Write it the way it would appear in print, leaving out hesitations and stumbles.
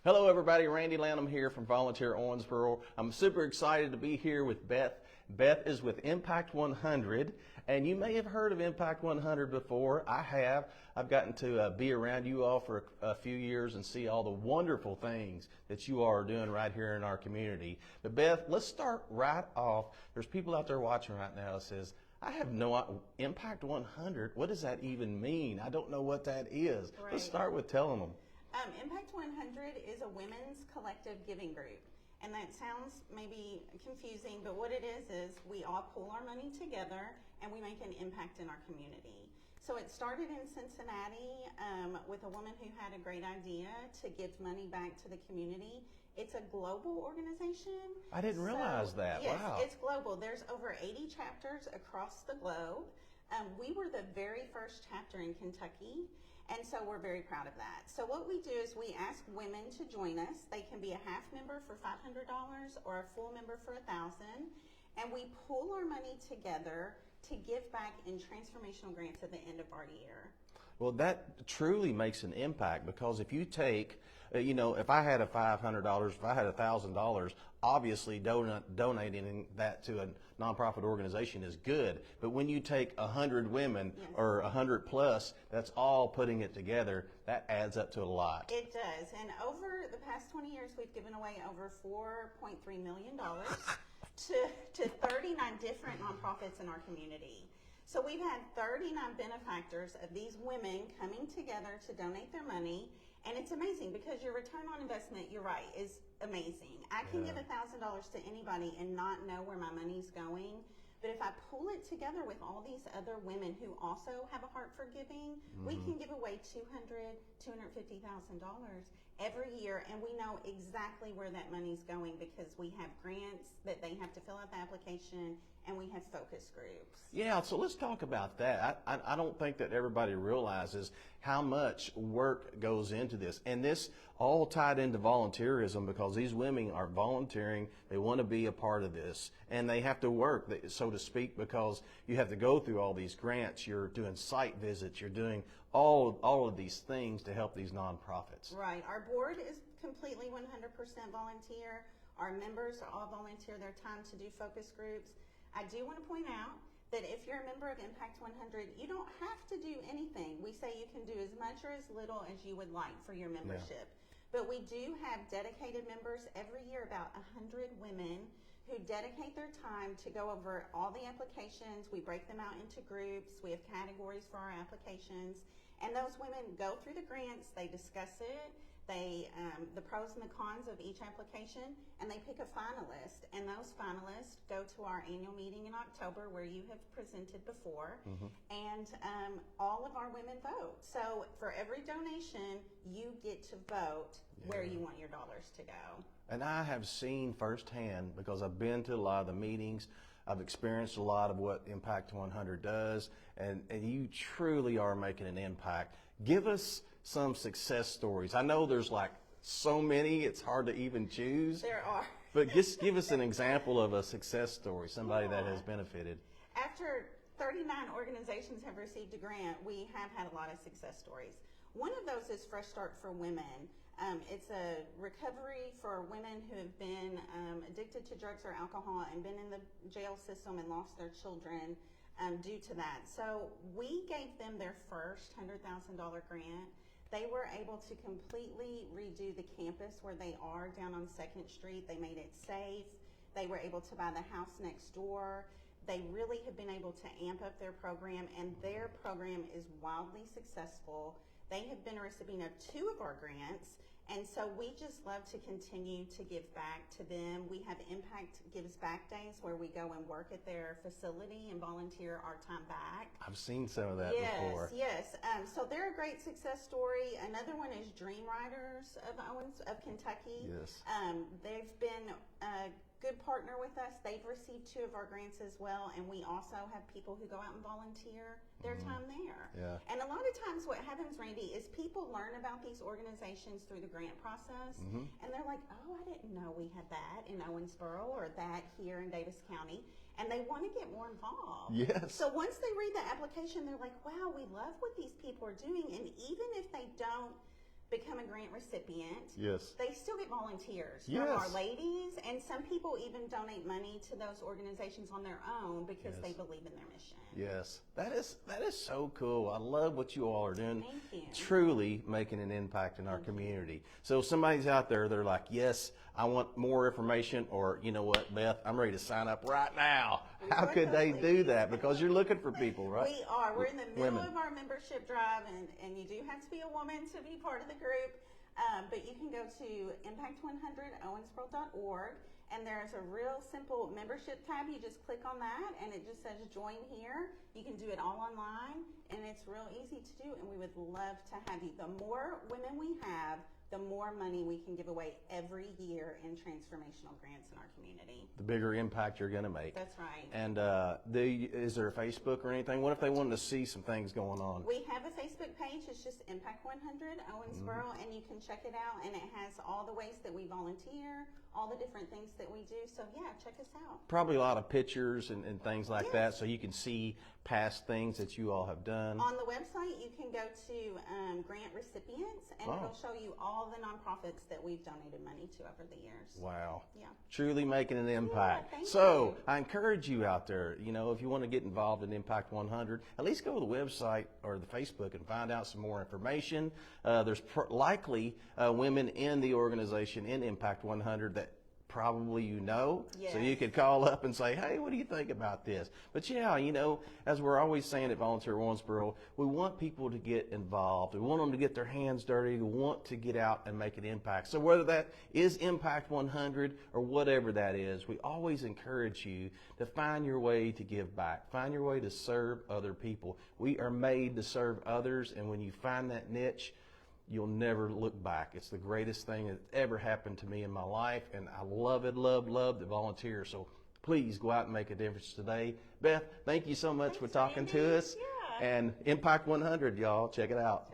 Hello everybody, Randy Lanham here from Volunteer Owensboro. I'm super excited to be here with Beth. Beth is with Impact 100, and you may have heard of Impact 100 before. I have. I've gotten to be around you all for a few years and see all the wonderful things that you are doing right here in our community. But Beth, let's start right off. There's people out there watching right now that says, I have no Impact 100. What does that even mean? I don't know what that is. Right. Let's start with telling them. Impact 100 is a women's collective giving group. And that sounds maybe confusing, but what it is we all pool our money together and we make an impact in our community. So it started in Cincinnati with a woman who had a great idea to give money back to the community. It's a global organization. I didn't realize that. Yes, wow. It's global. There's over 80 chapters across the globe. We were the very first chapter in Kentucky. And so we're very proud of that. So what we do is we ask women to join us. They can be a half member for $500 or a full member for $1,000. And we pool our money together to give back in transformational grants at the end of our year. Well, that truly makes an impact, because if you take, if I had $500, if I had $1,000, obviously donating that to a nonprofit organization is good. But when you take 100 women Yes. or 100 plus, that's all putting it together. That adds up to a lot. It does. And over the past 20 years, we've given away over $4.3 million to 39 different nonprofits in our community. So we've had 39 benefactors of these women coming together to donate their money. And it's amazing because your return on investment, you're right, is amazing. I can give $1,000 to anybody and not know where my money's going. But if I pull it together with all these other women who also have a heart for giving, we can give away $250,000 every year, and we know exactly where that money's going because we have grants that they have to fill out the application, and we have focus groups. Yeah, so let's talk about that. I don't think that everybody realizes how much work goes into this. And this all tied into volunteerism, because these women are volunteering. They want to be a part of this. And they have to work, so to speak, because you have to go through all these grants. You're doing site visits. You're doing all of these things to help these nonprofits. Right. Our board is completely 100% volunteer. Our members all volunteer their time to do focus groups. I do want to point out that if you're a member of Impact 100, you don't have to do anything. We say you can do as much or as little as you would like for your membership. Yeah. But we do have dedicated members every year, about 100 women who dedicate their time to go over all the applications. We break them out into groups. We have categories for our applications. And those women go through the grants, they discuss it, the pros and the cons of each application, and they pick a finalist. And those finalists go to our annual meeting in October, where you have presented before, and all of our women vote. So for every donation, you get to vote where you want your dollars to go. And I have seen firsthand, because I've been to a lot of the meetings, I've experienced a lot of what Impact 100 does, and you truly are making an impact. Give us some success stories. I know there's like so many, it's hard to even choose. There are. But just give us an example of a success story, somebody that has benefited. After 39 organizations have received a grant, we have had a lot of success stories. One of those is Fresh Start for Women. It's a recovery for women who have been addicted to drugs or alcohol and been in the jail system and lost their children due to that. So we gave them their first $100,000 grant. They were able to completely redo the campus where they are down on 2nd Street. They made it safe. They were able to buy the house next door. They really have been able to amp up their program, and their program is wildly successful. They have been a recipient of 2 of our grants, and so we just love to continue to give back to them. We have Impact Gives Back Days where we go and work at their facility and volunteer our time back. I've seen some of that before. Yes. So they're a great success story. Another one is Dream Riders of Kentucky. Yes. They've been a good partner with us. They've received 2 of our grants as well, and we also have people who go out and volunteer their time there. Yeah. And a lot of times what happens, Randy, is people learn about these organizations through the grant process, and they're like, oh, I didn't know we had that in Owensboro or that here in Davis County, and they want to get more involved. Yes. So once they read the application, they're like, wow, we love what these people are doing, and even if they don't become a grant recipient, Yes. they still get volunteers from Yes. our ladies, and some people even donate money to those organizations on their own because Yes. they believe in their mission. Yes, that is so cool. I love what you all are doing. Thank you. Truly making an impact in our community. So if somebody's out there, they're like, yes, I want more information, or you know what, Beth, I'm ready to sign up right now. How could they do that? Because you're looking for people, right? We are. We're in the middle Women. of our membership drive, and you do have to be a woman to be part of the group. But you can go to impact100owensboro.org, and there's a real simple membership tab. You just click on that, and it just says join here. You can do it all online, and it's real easy to do, and we would love to have you. The more women we have, the more money we can give away every year in transformational grants in our community. The bigger impact you're going to make. That's right. And is there a Facebook or anything? What if they wanted to see some things going on? We have a Facebook page. It's just Impact 100 Owensboro, and you can check it out. And it has all the ways that we volunteer, all the different things that we do. So yeah, check us out. Probably a lot of pictures and things like Yes. that, so you can see past things that you all have done. On the website, you can go to grant recipients, and Wow. it'll show you all the nonprofits that we've donated money to over the years. Wow. Yeah. Truly making an impact. thank So you. I encourage you out there, you know, if you want to get involved in Impact 100, at least go to the website or the Facebook and find out some more information. There's likely women in the organization in Impact 100 that probably you know. So you Yes. could call up and say, hey, what do you think about this? But yeah, you know, as we're always saying at Volunteer Owensboro, we want people to get involved. We want them to get their hands dirty. We want to get out and make an impact. So whether that is Impact 100 or whatever that is, we always encourage you to find your way to give back. Find your way to serve other people. We are made to serve others, and when you find that niche, you'll never look back. It's the greatest thing that ever happened to me in my life, and I love it, love to volunteer. So please go out and make a difference today. Beth, thank you so much for Thanks, talking Randy. to us. Yeah. And Impact 100, y'all, check it out.